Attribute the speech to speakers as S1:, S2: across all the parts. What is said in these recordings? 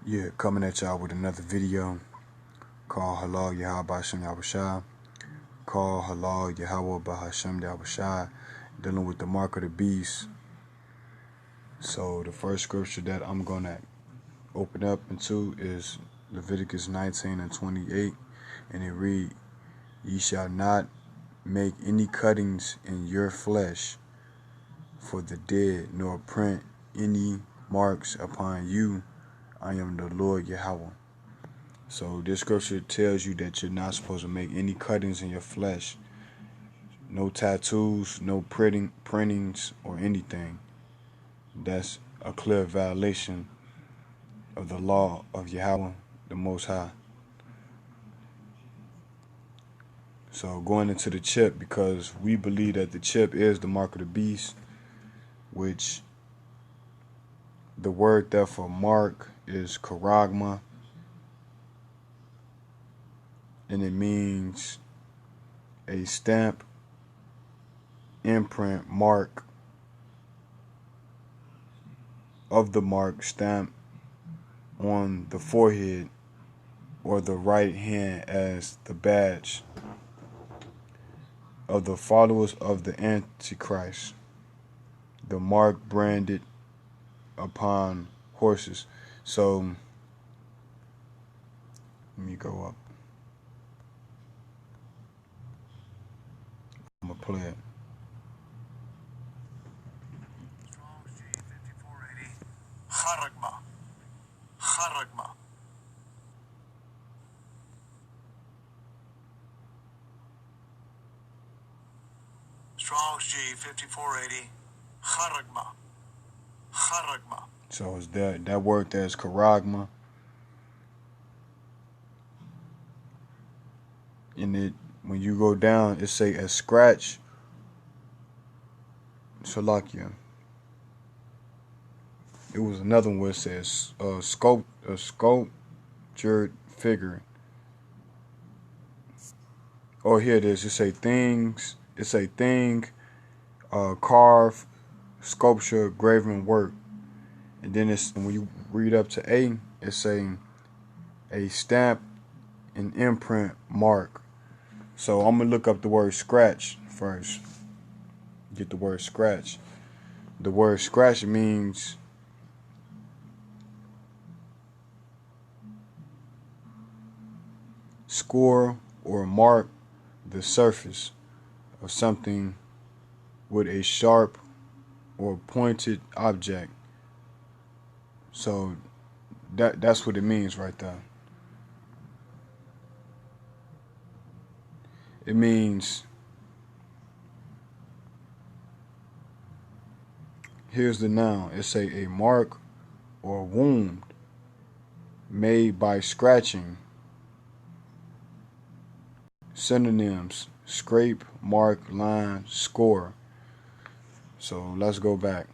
S1: Yeah, coming at y'all with another video called Halal Yahweh B'Hashem Yahushai. Called Halal Yahweh B'Hashem Yahushai, dealing with the mark of the beast. So the first scripture that I'm going to open up into is Leviticus 19 and 28. And it reads, "Ye shall not make any cuttings in your flesh for the dead, nor print any marks upon you. I am the Lord Yahweh." So this scripture tells you that you're not supposed to make any cuttings in your flesh. No tattoos, no printings, or anything. That's a clear violation of the law of Yahweh, the Most High. So going into the chip, because we believe that the chip is the mark of the beast, which the word there for mark is charagma, and it means a stamp, imprint, mark of the mark stamped on the forehead or the right hand as the badge of the followers of the Antichrist, the mark branded upon horses. So let me go up. I'm gonna play it.
S2: Charagma. Charagma. Strong's G 5480. Charagma. Charagma.
S1: So it's that word there is charagma. And it, when you go down, it say a scratch. Salakia. It was another one where it says a sculptured figure. Oh, here it is. It say things. It say thing, carved, sculpture, graven work. And then it's, when you read up to A, it's saying a stamp, an imprint, mark. So I'm gonna look up the word scratch first. Get the word scratch. The word scratch means score or mark the surface of something with a sharp or pointed object. So that's what it means right there. It means, here's the noun. It say a mark or wound made by scratching. Synonyms: scrape, mark, line, score. So let's go back.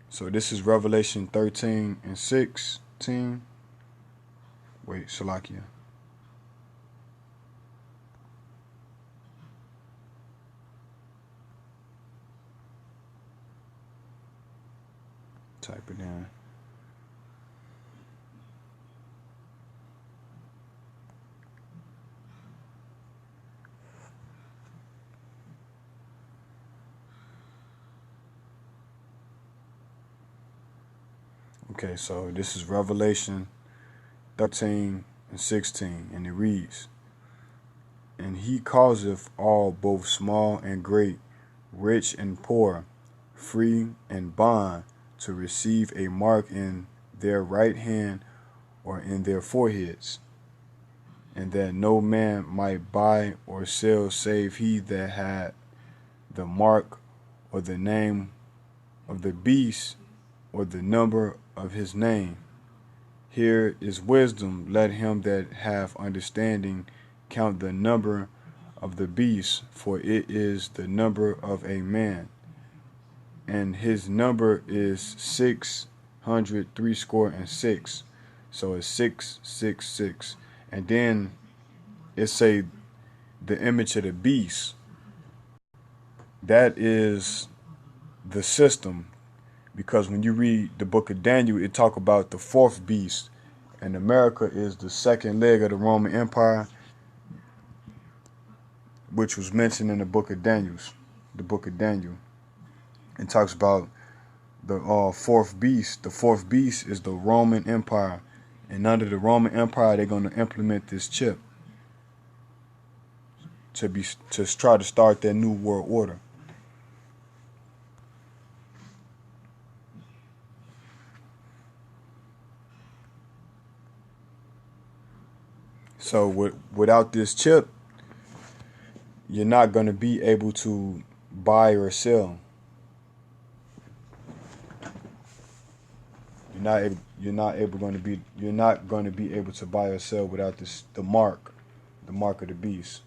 S1: So this is Revelation 13 and 16. Wait, Salakia. Type it in. Okay, so this is Revelation 13 and 16, and it reads, "And he causeth all, both small and great, rich and poor, free and bond, to receive a mark in their right hand or in their foreheads, and that no man might buy or sell save he that had the mark or the name of the beast or the number of his name. Here is wisdom. Let him that hath understanding count the number of the beast, for it is the number of a man, and his number is 666. So it's 666. And then it say the image of the beast. That is the system. Because when you read the book of Daniel, it talk about the fourth beast. And America is the second leg of the Roman Empire, which was mentioned in the book of Daniel. It talks about the fourth beast. The fourth beast is the Roman Empire. And under the Roman Empire, they're going to implement this chip to try to start their new world order. So without this chip, you're not going to be able to buy or sell. You're not going to be able to buy or sell without the mark of the beast.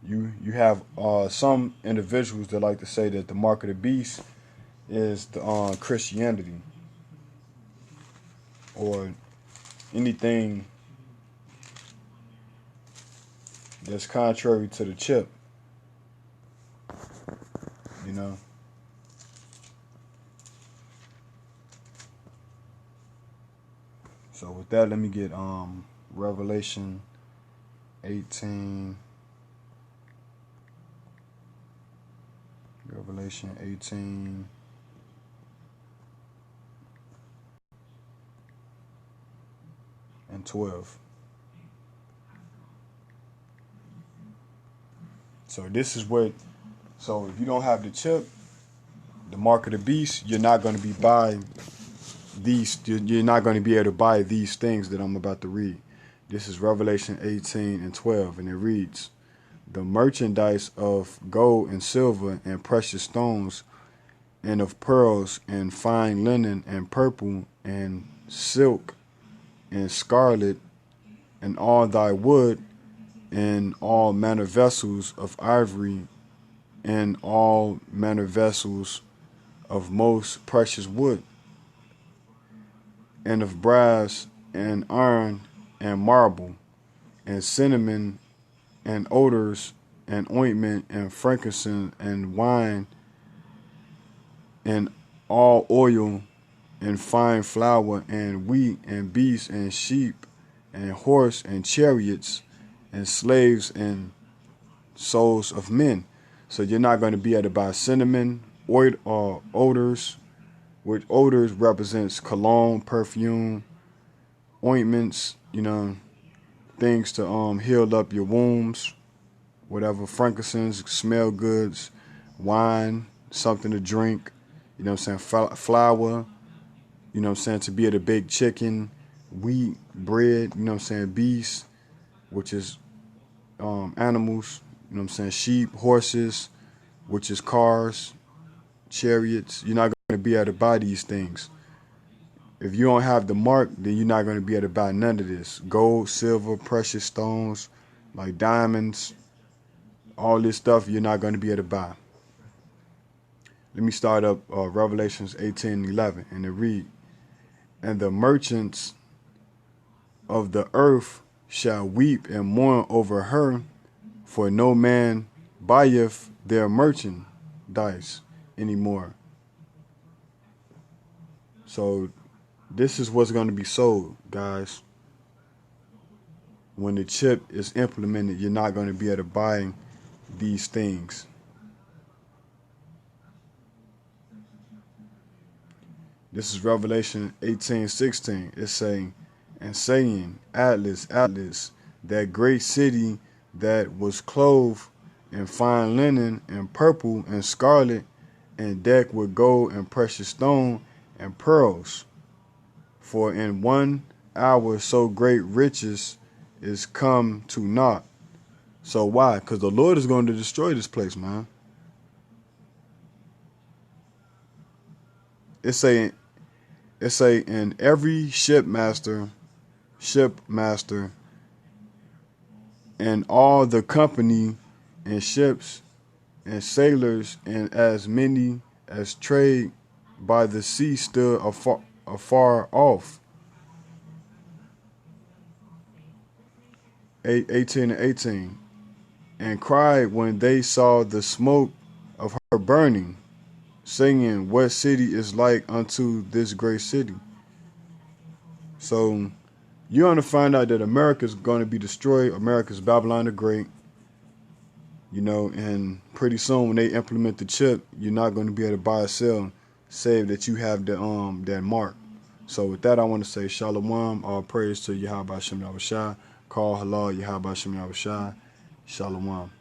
S1: You have some individuals that like to say that the mark of the beast is the Christianity or anything that's contrary to the chip, you know. So with that, let me get Revelation 18. Revelation 18. And 12. So this is what. So if you don't have the chip, the mark of the beast, you're not going to be buying these. You're not going to be able to buy these things that I'm about to read. This is Revelation 18 and 12, and it reads, "The merchandise of gold and silver and precious stones, and of pearls and fine linen and purple and silk and scarlet, and all thy wood, and all manner vessels of ivory, and all manner vessels of most precious wood, and of brass, and iron, and marble, and cinnamon, and odors, and ointment, and frankincense, and wine, and all oil, and fine flour, and wheat, and beasts, and sheep, and horse, and chariots, and slaves, and souls of men." So you're not going to be able to buy cinnamon, oil, or odors, which odors represents cologne, perfume, ointments, you know, things to heal up your wounds, whatever, frankincense, smell goods, wine, something to drink, you know what I'm saying, flour, you know what I'm saying, to be able to bake chicken, wheat, bread, you know what I'm saying, beasts, which is animals, you know what I'm saying, sheep, horses, which is cars, chariots. You're not going to be able to buy these things. If you don't have the mark, then you're not going to be able to buy none of this. Gold, silver, precious stones, like diamonds, all this stuff you're not going to be able to buy. Let me start up Revelations 18:11, and it read, "And the merchants of the earth shall weep and mourn over her, for no man buyeth their merchandise anymore." So this is what's going to be sold, guys. When the chip is implemented, you're not going to be able to buy these things. This is Revelation 18:16. It's saying, "And saying, Atlas, Atlas, that great city that was clothed in fine linen and purple and scarlet, and decked with gold and precious stone and pearls. For in 1 hour so great riches is come to naught." So why? Because the Lord is going to destroy this place, man. It's saying, "And every shipmaster, and all the company, and ships, and sailors, and as many as trade by the sea stood afar off. 18 and 18. And cried when they saw the smoke of her burning, saying, what city is like unto this great city? So you're going to find out that America is going to be destroyed. America's Babylon the Great. You know, and pretty soon when they implement the chip, you're not going to be able to buy or sell, save that you have the that mark. So with that, I want to say Shalom, all praise to Yahweh Shem Yahushua. Call halal Yahweh Shem Yahushua. Shalom.